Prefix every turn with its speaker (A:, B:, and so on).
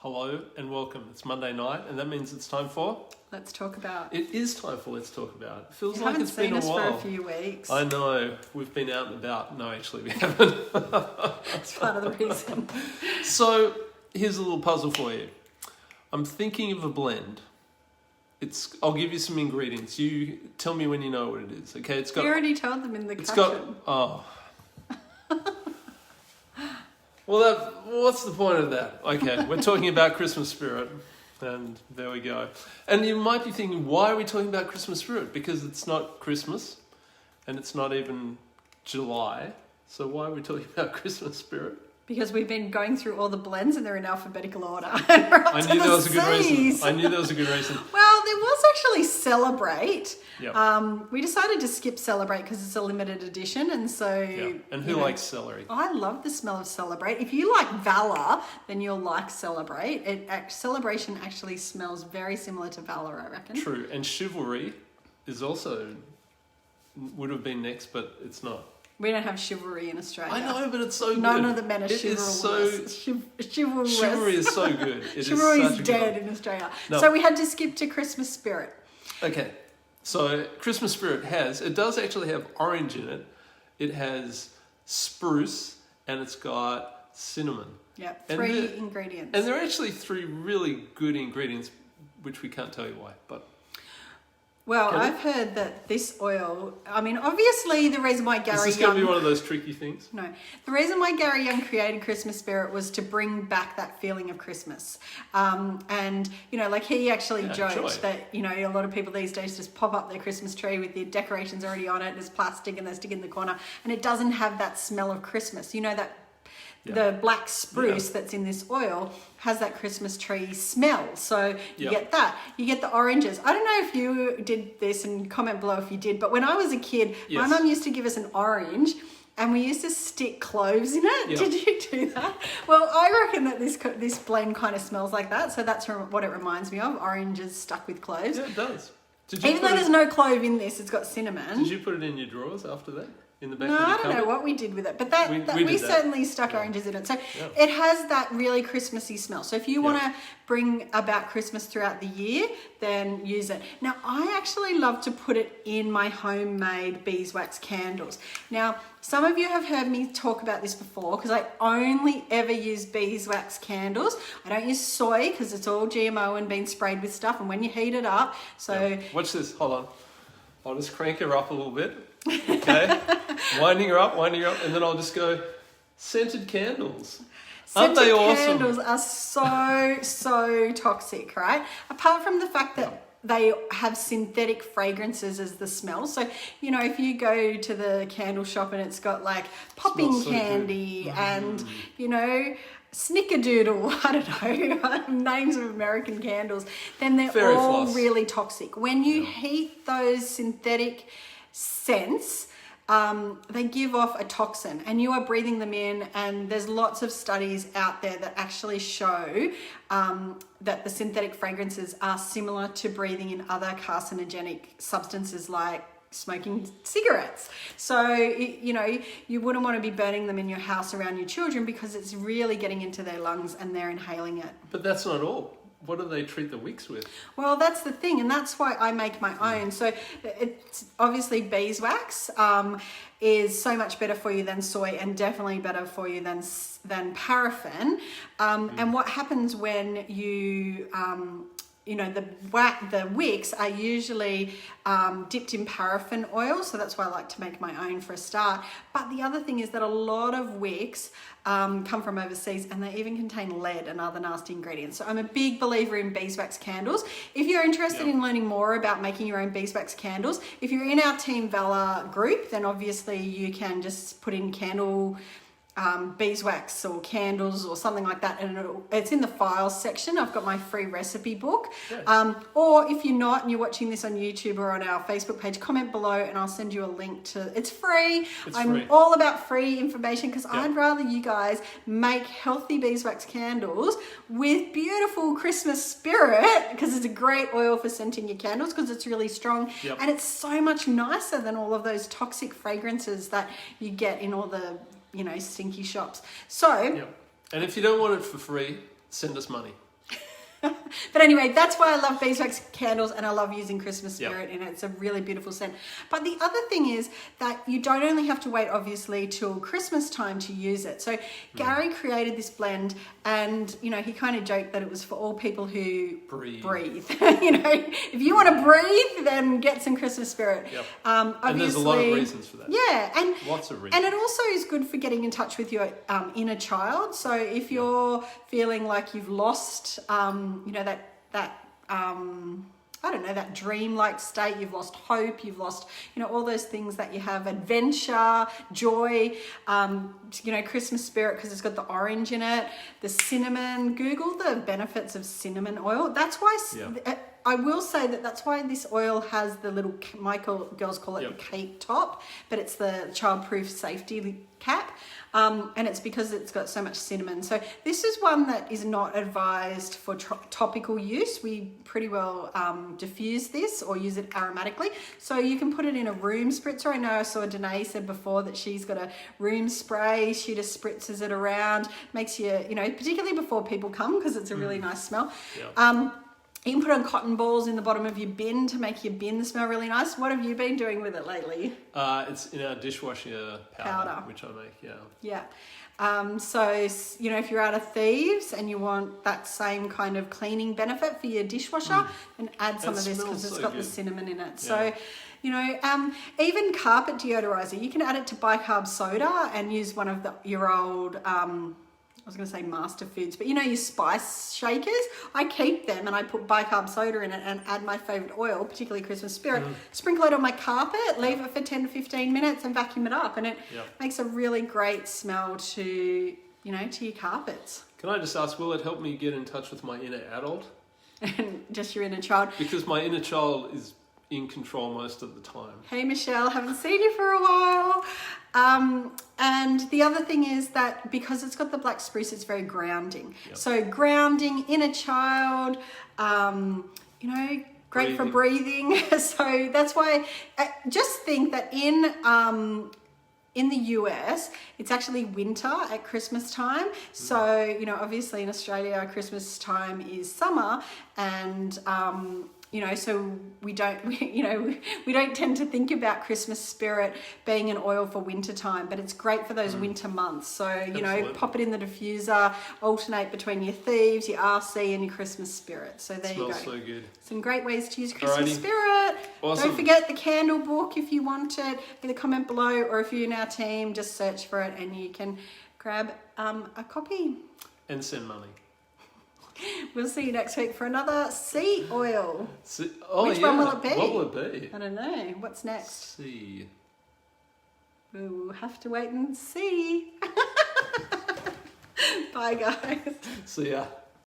A: Hello and welcome. It's Monday night, and that means it's time for...
B: Let's talk about.
A: It is time for Let's Talk About. It feels
B: You
A: like
B: haven't
A: it's been
B: seen
A: a
B: us
A: while.
B: for a few weeks.
A: I know. We've been out and about. No, actually, we haven't.
B: That's part of the reason.
A: So, here's a little puzzle for you. I'm thinking of a blend. I'll give you some ingredients. You tell me when you know what it is. Okay, it's got...
B: You already told them in the
A: It's
B: caption.
A: got... Oh. Well, what's the point of that? Okay, we're talking about Christmas spirit, and there we go. And you might be thinking, why are we talking about Christmas spirit? Because it's not Christmas, and it's not even July, so why are we talking about Christmas spirit?
B: Because we've been going through all the blends and they're in alphabetical order.
A: I knew there was a good reason. I knew there was a good reason.
B: Well, there was actually Celebrate.
A: Yep.
B: We decided to skip Celebrate because it's a limited edition, and so...
A: Yeah. And who likes celery?
B: I love the smell of Celebrate. If you like Valor, then you'll like Celebrate. Celebration actually smells very similar to Valor, I reckon.
A: True. And Chivalry is also... would have been next, but it's not.
B: We don't have chivalry in Australia.
A: I know, but it's so good.
B: None of the men are
A: chivalrous.
B: Chivalrous.
A: Chivalry is so good.
B: Chivalry is dead in Australia.
A: No.
B: So we had to skip to Christmas spirit.
A: Okay, so Christmas spirit does actually have orange in it. It has spruce, and it's got cinnamon.
B: Yeah, three ingredients.
A: And there are actually three really good ingredients, which we can't tell you why, but...
B: Well, I've heard that this oil, obviously the reason why Gary Young...
A: Is this going to be one of those tricky things?
B: No. The reason why Gary Young created Christmas Spirit was to bring back that feeling of Christmas. And, he actually joked that, a lot of people these days just pop up their Christmas tree with the decorations already on it, there's plastic and they stick in the corner, and it doesn't have that smell of Christmas. The black spruce that's in this oil has that Christmas tree smell. So you get that. You get the oranges. I don't know if you did this, and comment below if you did, but when I was a kid, my mum used to give us an orange and we used to stick cloves in it. Yep. Did you do that? Well, I reckon that this blend kind of smells like that. So that's what it reminds me of, oranges stuck with cloves.
A: Yeah, it does.
B: Even though there's no clove in this, it's got cinnamon.
A: Did you put it in your drawers after that? In the back
B: no,
A: of
B: I don't know what we did with it, but we certainly stuck oranges in it. So it has that really Christmassy smell. So if you want to bring about Christmas throughout the year, then use it. Now, I actually love to put it in my homemade beeswax candles. Now, some of you have heard me talk about this before because I only ever use beeswax candles. I don't use soy because it's all GMO and been sprayed with stuff, and when you heat it up,
A: Watch this, hold on. I'll just crank her up a little bit. Okay, winding her up, and then I'll just go, scented candles. Aren't they awesome?
B: Scented candles are so toxic, right? Apart from the fact that they have synthetic fragrances as the smell. So, if you go to the candle shop and it's got like popping candy and, snickerdoodle, I don't know, names of American candles, then they're all really toxic. When you heat those synthetic scents, they give off a toxin and you are breathing them in, and there's lots of studies out there that actually show that the synthetic fragrances are similar to breathing in other carcinogenic substances like smoking cigarettes. So, you wouldn't want to be burning them in your house around your children because it's really getting into their lungs and they're inhaling it.
A: But that's not all. What do they treat the wicks with? Well,
B: that's the thing, and that's why I make my own. So it's obviously beeswax is so much better for you than soy, and definitely better for you than paraffin. And what happens when you the wicks are usually dipped in paraffin oil, so that's why I like to make my own for a start. But the other thing is that a lot of wicks come from overseas, and they even contain lead and other nasty ingredients. So I'm a big believer in beeswax candles. If you're interested in learning more about making your own beeswax candles, if you're in our Team Valor group, then obviously you can just put in candle beeswax or candles or something like that, and it's in the files section. I've got my free recipe book. Or if you're not and you're watching this on YouTube or on our Facebook page, comment below and I'll send you a link to it's free. I'm all about free information because I'd rather you guys make healthy beeswax candles with beautiful Christmas spirit, because it's a great oil for scenting your candles because it's really strong and it's so much nicer than all of those toxic fragrances that you get in all the stinky shops. So
A: and if you don't want it for free, send us money.
B: But anyway, that's why I love beeswax candles and I love using Christmas
A: Yep.
B: spirit in it. It's a really beautiful scent. But the other thing is that you don't only have to wait, obviously, till Christmas time to use it. So Gary created this blend and, you know, he kind of joked that it was for all people who breathe. You know, if you want to breathe, then get some Christmas spirit.
A: Yep.
B: Obviously,
A: and there's a lot of reasons for that.
B: Yeah. And
A: lots of reasons.
B: and it also is good for getting in touch with your inner child. So if you're feeling like you've lost, you know, that I don't know, that dream-like state, you've lost hope, you've lost, you know, all those things that you have, adventure, joy, you know, Christmas spirit, because it's got the orange in it, the cinnamon. Google the benefits of cinnamon oil. That's why, I will say that that's why this oil has the little, my girls call it the cake top, but it's the child-proof safety cap. And it's because it's got so much cinnamon. So this is one that is not advised for topical use. We pretty well diffuse this or use it aromatically. So you can put it in a room spritzer. I know I saw Danae said before that she's got a room spray. She just spritzes it around, makes you, you know, particularly before people come because it's a really nice smell. Yeah. You can put on cotton balls in the bottom of your bin to make your bin smell really nice. What have you been doing with it lately?
A: It's in our dishwasher powder, which I make,
B: Yeah. So, you know, if you're out of thieves and you want that same kind of cleaning benefit for your dishwasher, then add some of this because it's got the cinnamon in it. Yeah. So, you know, even carpet deodorizer, you can add it to bicarb soda and use one of your old... I was going to say Master Foods, but you know your spice shakers? I keep them and I put bicarb soda in it and add my favourite oil, particularly Christmas spirit, sprinkle it on my carpet, leave it for 10 to 15 minutes and vacuum it up. And it makes a really great smell to, you know, to your carpets.
A: Can I just ask, will it help me get in touch with my inner adult?
B: And just your inner child?
A: Because my inner child is in control most of the time.
B: Hey Michelle, haven't seen you for a while. And the other thing is that because it's got the black spruce, it's very grounding. Yep. So grounding, inner child, you know, great for breathing. So that's why, just think that in the US, it's actually winter at Christmas time. So, you know, obviously in Australia, Christmas time is summer and, you know, so we don't tend to think about Christmas spirit being an oil for winter time, but it's great for those winter months. So, you know, pop it in the diffuser, alternate between your thieves, your RC and your Christmas spirit. So there you go.
A: Smells so good.
B: Some great ways to use Christmas spirit. Awesome. Don't forget the candle book if you want it. Either comment below or if you're in our team, just search for it and you can grab a copy.
A: And send money.
B: We'll see you next week for another sea oil.
A: Which
B: one will it be?
A: What will it be?
B: I don't know. What's next?
A: Sea.
B: We'll have to wait and see. Bye, guys.
A: See ya.